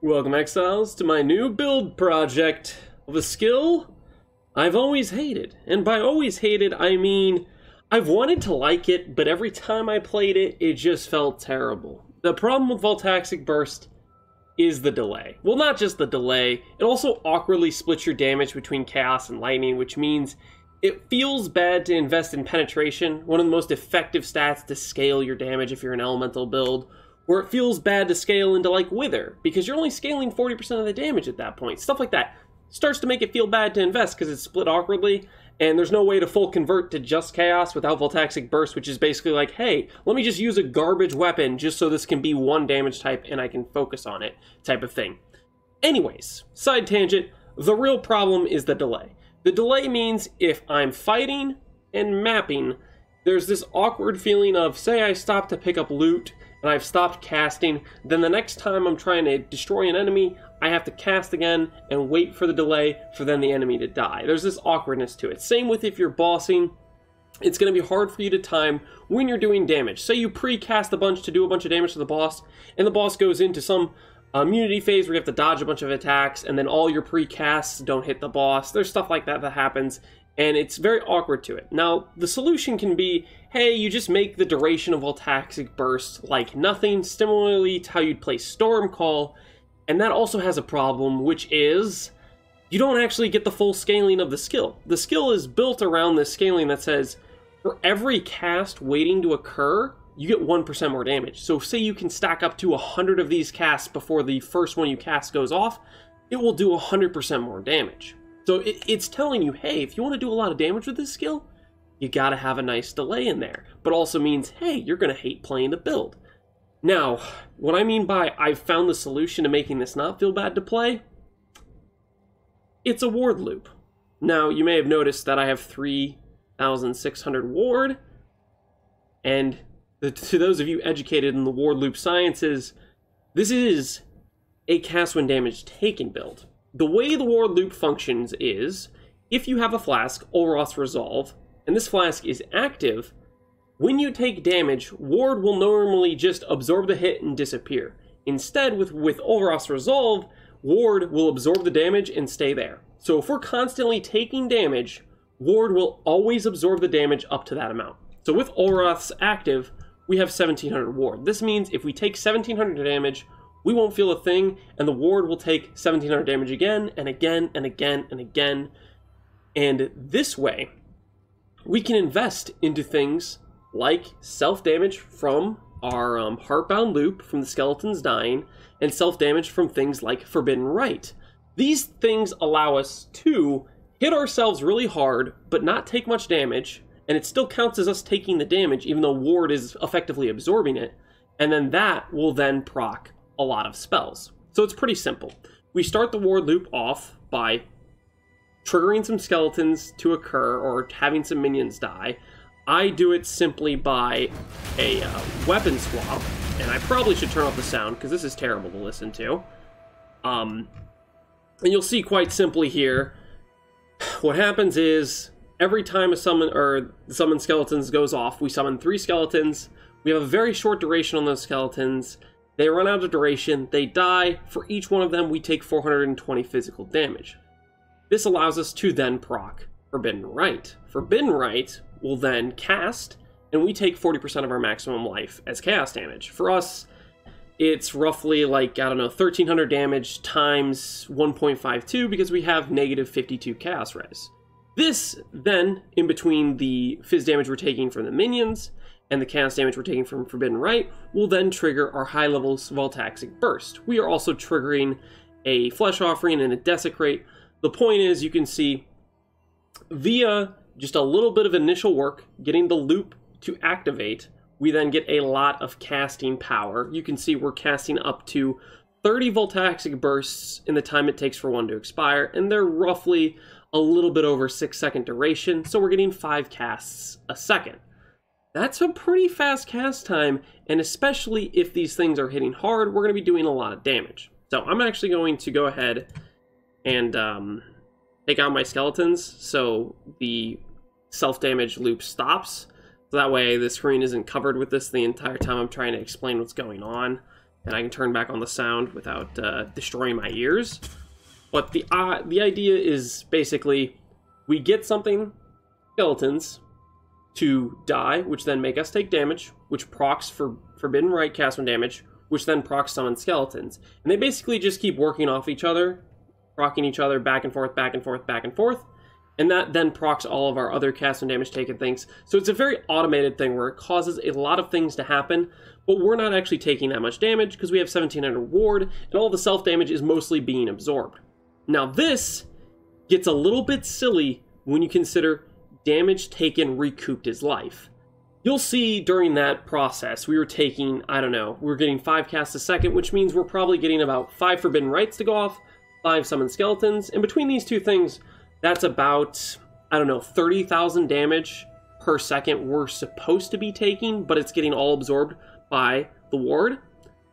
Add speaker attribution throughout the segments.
Speaker 1: Welcome, Exiles, to my new build project of a skill I've always hated. And by always hated, I mean I've wanted to like it, but every time I played it, it just felt terrible. The problem with Voltaxic Burst is the delay. Well, not just the delay, it also awkwardly splits your damage between Chaos and Lightning, which means it feels bad to invest in Penetration, one of the most effective stats to scale your damage if you're an elemental build, where it feels bad to scale into, like, Wither, because you're only scaling 40% of the damage at that point. Stuff like that starts to make it feel bad to invest because it's split awkwardly, and there's no way to full convert to just Chaos without Voltaxic Burst, which is basically like, hey, let me just use a garbage weapon just so this can be one damage type and I can focus on it, type of thing. Anyways, side tangent, the real problem is the delay. The delay means if I'm fighting and mapping, there's this awkward feeling of, say I stop to pick up loot, and I've stopped casting, then the next time I'm trying to destroy an enemy, I have to cast again and wait for the delay for then the enemy to die. There's this awkwardness to it. Same with if you're bossing, it's going to be hard for you to time when you're doing damage. Say you pre-cast a bunch to do a bunch of damage to the boss, and the boss goes into some immunity phase where you have to dodge a bunch of attacks, and then all your pre-casts don't hit the boss. There's stuff like that that happens, and it's very awkward to it. Now, the solution can be, hey, you just make the duration of Voltaxic Burst like nothing, similarly to how you'd play Storm Call, and that also has a problem, which is you don't actually get the full scaling of the skill. The skill is built around this scaling that says, for every cast waiting to occur, you get 1% more damage. So say you can stack up to 100 of these casts before the first one you cast goes off, it will do 100% more damage. So it's telling you, hey, if you want to do a lot of damage with this skill, you gotta have a nice delay in there. But also means, hey, you're gonna hate playing the build. Now, what I mean by I've found the solution to making this not feel bad to play, it's a ward loop. Now, you may have noticed that I have 3,600 ward, and to those of you educated in the ward loop sciences, this is a cast when damage taken build. The way the ward loop functions is, if you have a flask, Olroth's Resolve, and this flask is active, when you take damage, ward will normally just absorb the hit and disappear. Instead, with Olroth's Resolve, ward will absorb the damage and stay there. So if we're constantly taking damage, ward will always absorb the damage up to that amount. So with Olroth's active, we have 1700 ward. This means if we take 1700 damage, we won't feel a thing, and the ward will take 1700 damage again, and again, and again, and again. And this way, we can invest into things like self-damage from our Heartbound loop, from the skeletons dying, and self-damage from things like Forbidden Rite. These things allow us to hit ourselves really hard, but not take much damage, and it still counts as us taking the damage, even though ward is effectively absorbing it, and then that will then proc a lot of spells. So it's pretty simple. We start the ward loop off by triggering some skeletons to occur or having some minions die. I do it simply by a weapon swap, and I probably should turn off the sound because this is terrible to listen to. And you'll see quite simply here, what happens is every time a summon skeletons goes off, we summon 3 skeletons. We have a very short duration on those skeletons. They run out of duration, they die. For each one of them, we take 420 physical damage. This allows us to then proc Forbidden Rite. Forbidden Rite will then cast, and we take 40% of our maximum life as chaos damage. For us, it's roughly like, I don't know, 1300 damage times 1.52 because we have negative 52 chaos res. This then, in between the phys damage we're taking from the minions and the chaos damage we're taking from Forbidden Rite, will then trigger our high levels Voltaxic Burst. We are also triggering a Flesh Offering and a Desecrate. The point is, you can see, via just a little bit of initial work, getting the loop to activate, we then get a lot of casting power. You can see we're casting up to 30 Voltaxic Bursts in the time it takes for one to expire, and they're roughly a little bit over 6-second duration, so we're getting 5 casts a second. That's a pretty fast cast time, and especially if these things are hitting hard, we're going to be doing a lot of damage. So I'm actually going to go ahead and take out my skeletons so the self-damage loop stops. So that way the screen isn't covered with this the entire time I'm trying to explain what's going on. and I can turn back on the sound without destroying my ears. But the idea is basically we get something, skeletons, to die, which then make us take damage, which procs for Forbidden Rite cast one damage, which then procs summon skeletons. And they basically just keep working off each other, procking each other back and forth, back and forth, back and forth. And that then procs all of our other cast one damage taken things. So it's a very automated thing where it causes a lot of things to happen, but we're not actually taking that much damage because we have 1700 ward, and all the self-damage is mostly being absorbed. Now this gets a little bit silly when you consider damage taken recouped as life. You'll see during that process, we were taking, I don't know, we were getting 5 casts a second, which means we're probably getting about 5 Forbidden Rites to go off, 5 Summon Skeletons, and between these two things, that's about, I don't know, 30,000 damage per second we're supposed to be taking, but it's getting all absorbed by the ward,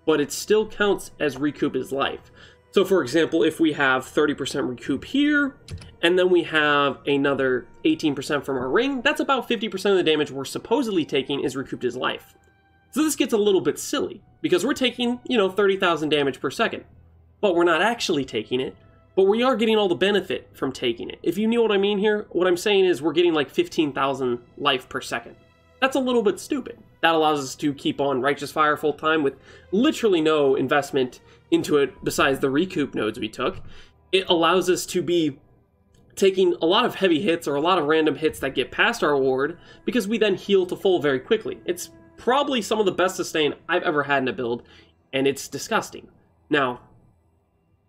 Speaker 1: but it still counts as recoup as life. So for example, if we have 30% recoup here, and then we have another 18% from our ring, that's about 50% of the damage we're supposedly taking is recouped as life. So this gets a little bit silly, because we're taking, 30,000 damage per second, but we're not actually taking it, but we are getting all the benefit from taking it. If you knew what I mean here, what I'm saying is we're getting like 15,000 life per second. That's a little bit stupid. That allows us to keep on Righteous Fire full time with literally no investment into it besides the recoup nodes we took. It allows us to be taking a lot of heavy hits or a lot of random hits that get past our ward because we then heal to full very quickly. It's probably some of the best sustain I've ever had in a build, and it's disgusting. Now,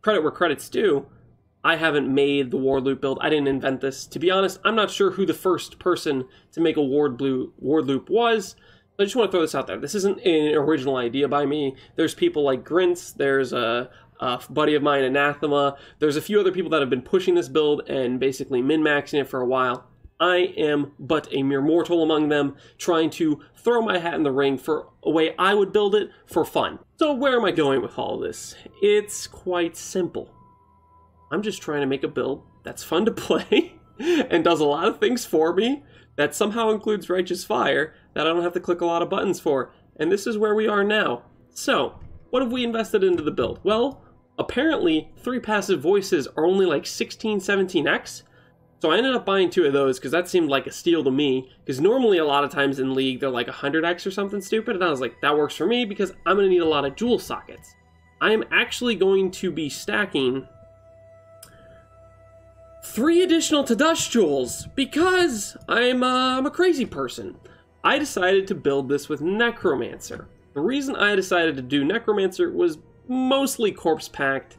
Speaker 1: credit where credit's due, I haven't made the Wardloop build. I didn't invent this. To be honest, I'm not sure who the first person to make a Wardloop was. I just want to throw this out there. This isn't an original idea by me. There's people like Grints, there's a buddy of mine, Anathema. There's a few other people that have been pushing this build and basically min-maxing it for a while. I am but a mere mortal among them, trying to throw my hat in the ring for a way I would build it for fun. So where am I going with all this? It's quite simple. I'm just trying to make a build that's fun to play and does a lot of things for me that somehow includes Righteous Fire that I don't have to click a lot of buttons for. And this is where we are now. So, what have we invested into the build? Well, apparently 3 passive voices are only like 16, 17x. So I ended up buying 2 of those because that seemed like a steal to me. Because normally a lot of times in League they're like 100x or something stupid. And I was like, that works for me because I'm going to need a lot of jewel sockets. I am actually going to be stacking 3 additional to dust jewels because I'm a crazy person. I decided to build this with Necromancer. The reason I decided to do Necromancer was mostly Corpse Pact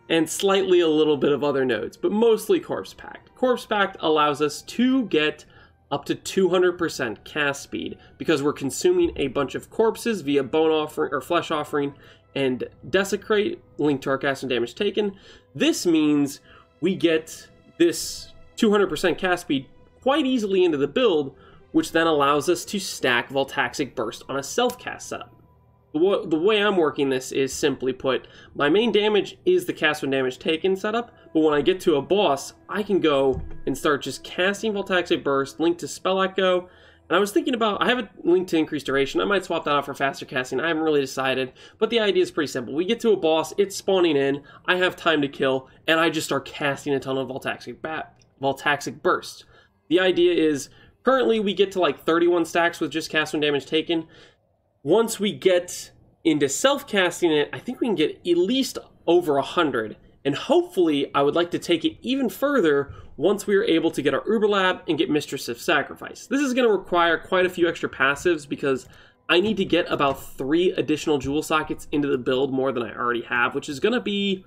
Speaker 1: and slightly a little bit of other nodes, but mostly Corpse Pact. Corpse Pact allows us to get up to 200% cast speed because we're consuming a bunch of corpses via Bone Offering or Flesh Offering and Desecrate, linked to our cast and damage taken. This means we get this 200% cast speed quite easily into the build, which then allows us to stack Voltaxic Burst on a self-cast setup. The way I'm working this is simply put, my main damage is the cast when damage taken setup, but when I get to a boss, I can go and start just casting Voltaxic Burst, linked to Spell Echo, and I was thinking about, I have it linked to Increased Duration, I might swap that out for faster casting, I haven't really decided, but the idea is pretty simple. We get to a boss, it's spawning in, I have time to kill, and I just start casting a ton of Voltaxic Burst. The idea is, currently we get to like 31 stacks with just cast when damage taken. Once we get into self-casting it, I think we can get at least over 100, and hopefully I would like to take it even further once we are able to get our Uber Lab and get Mistress of Sacrifice. This is going to require quite a few extra passives because I need to get about 3 additional jewel sockets into the build more than I already have, which is going to be,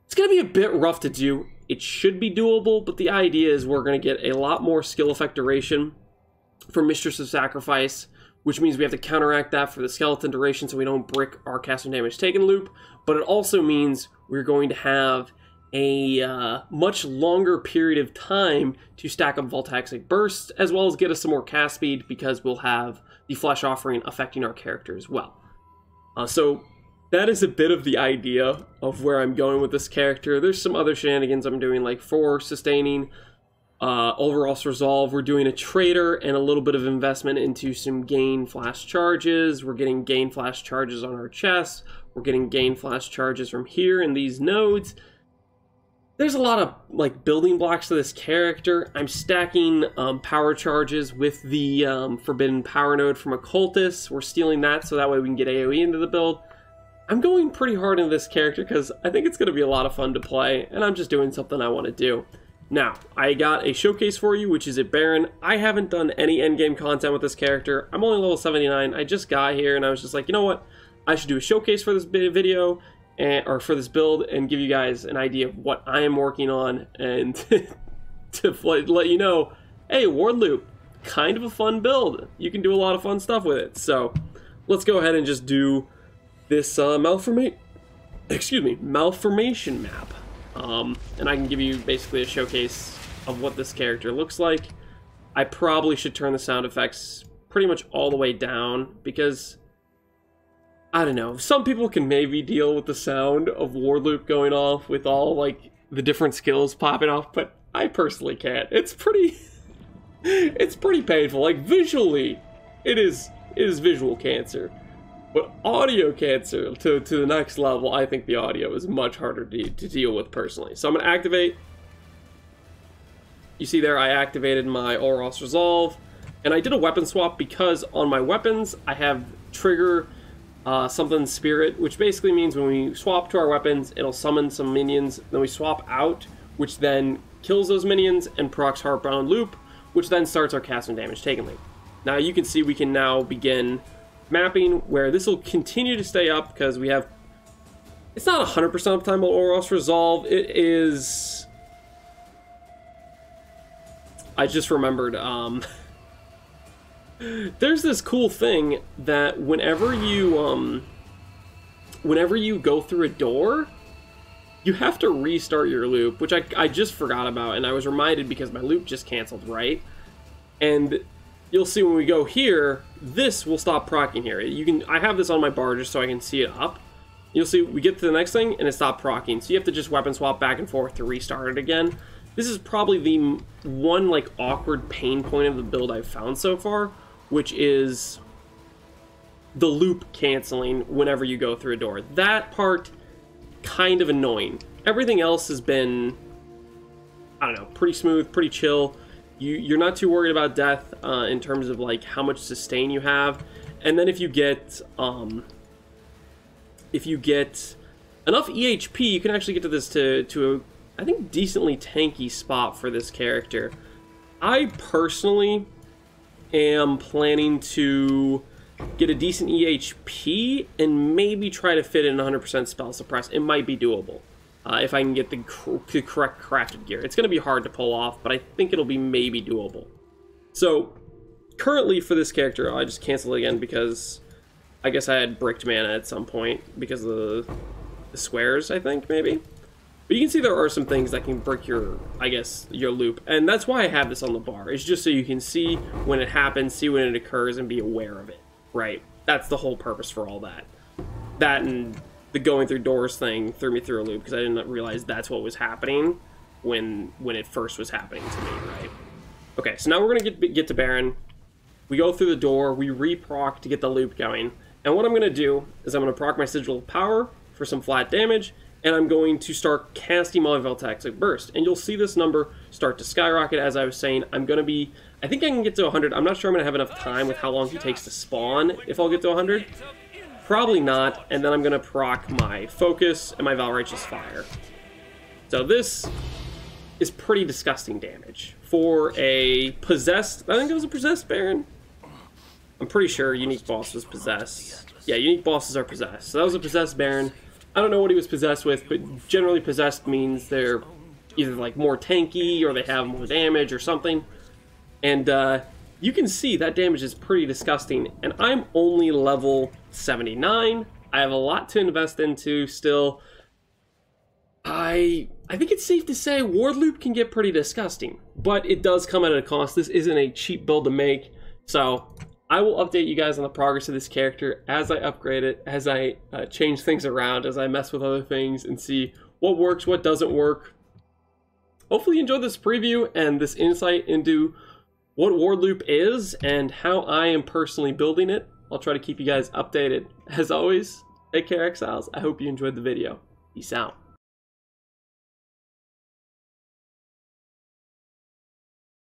Speaker 1: it's going to be a bit rough to do. It should be doable, but the idea is we're going to get a lot more skill effect duration for Mistress of Sacrifice, which means we have to counteract that for the skeleton duration so we don't brick our cast and damage taken loop, but it also means we're going to have a much longer period of time to stack up Voltaxic Burst, as well as get us some more cast speed because we'll have the Flesh Offering affecting our character as well. So that is a bit of the idea of where I'm going with this character. There's some other shenanigans I'm doing, like for sustaining Overall's Resolve, we're doing a trader and a little bit of investment into some gain flash charges. We're getting gain flash charges on our chest. We're getting gain flash charges from here in these nodes. There's a lot of like building blocks to this character. I'm stacking power charges with the forbidden power node from Occultist. We're stealing that so that way we can get AoE into the build. I'm going pretty hard into this character because I think it's going to be a lot of fun to play, and I'm just doing something I want to do. Now, I got a showcase for you, which is a Baran. I haven't done any endgame content with this character. I'm only level 79. I just got here, and I was just like, you know what? I should do a showcase for this video, or for this build, and give you guys an idea of what I am working on, and to let you know, hey, Wardloop, kind of a fun build. You can do a lot of fun stuff with it. So, let's go ahead and just do this malformation map. And I can give you basically a showcase of what this character looks like. I probably should turn the sound effects pretty much all the way down because, I don't know, some people can maybe deal with the sound of Wardloop going off with all like the different skills popping off, but I personally can't. It's pretty it's pretty painful. Like visually, it is visual cancer. But audio cancer to the next level, I think the audio is much harder to deal with personally. So I'm going to activate. You see there, I activated my Oros Resolve. And I did a weapon swap because on my weapons, I have trigger something spirit, which basically means when we swap to our weapons, it'll summon some minions. Then we swap out, which then kills those minions and procs Heartbound Loop, which then starts our cast and damage taken link. Now you can see we can now begin mapping where this will continue to stay up because we have, it's not 100% uptime on Oros Resolve. It is, I just remembered, there's this cool thing that whenever you go through a door, you have to restart your loop, which I just forgot about, and I was reminded because my loop just canceled, right? And you'll see when we go here, this will stop proccing here. I have this on my bar just so I can see it up. You'll see we get to the next thing and it stopped proccing. So you have to just weapon swap back and forth to restart it again. This is probably the one like awkward pain point of the build I've found so far, which is the loop canceling whenever you go through a door. That part, kind of annoying. Everything else has been, I don't know, pretty smooth, pretty chill. You're not too worried about death in terms of like how much sustain you have, and then if you get enough EHP, you can actually get to this to a, I think, decently tanky spot for this character. I personally am planning to get a decent EHP and maybe try to fit in 100% spell suppress. It might be doable. If I can get the correct crafted gear. It's going to be hard to pull off, but I think it'll be maybe doable. So, currently for this character, I just canceled it again because I guess I had bricked mana at some point because of the squares, I think, maybe. But you can see there are some things that can brick your, I guess, your loop. And that's why I have this on the bar. It's just so you can see when it happens, see when it occurs, and be aware of it, right? That's the whole purpose for all that. That and the going through doors thing threw me through a loop because I didn't realize that's what was happening when it first was happening to me, right? Okay, so now we're going to get to Baran. We go through the door, we re-proc to get the loop going. And what I'm going to do is I'm going to proc my Sigil of Power for some flat damage, and I'm going to start casting my Voltaxic Burst. And you'll see this number start to skyrocket. As I was saying, I'm going to be, I think I can get to 100. I'm not sure I'm going to have enough time with how long he takes to spawn if I'll get to 100. Probably not, and then I'm going to proc my Focus and my Valrighteous Fire. So this is pretty disgusting damage. For a possessed, I think it was a possessed Baran. I'm pretty sure Unique Boss was possessed. Yeah, Unique Bosses are possessed. So that was a possessed Baran. I don't know what he was possessed with, but generally possessed means they're either like more tanky or they have more damage or something. And you can see that damage is pretty disgusting, and I'm only level 79. I have a lot to invest into still. I think it's safe to say Wardloop can get pretty disgusting, but it does come at a cost. This isn't a cheap build to make, so I will update you guys on the progress of this character as I upgrade it, as I change things around, as I mess with other things and see what works, what doesn't work. Hopefully you enjoyed this preview and this insight into what Wardloop is and how I am personally building it. I'll try to keep you guys updated. As always, Take care, Exiles. I hope you enjoyed the video. Peace out.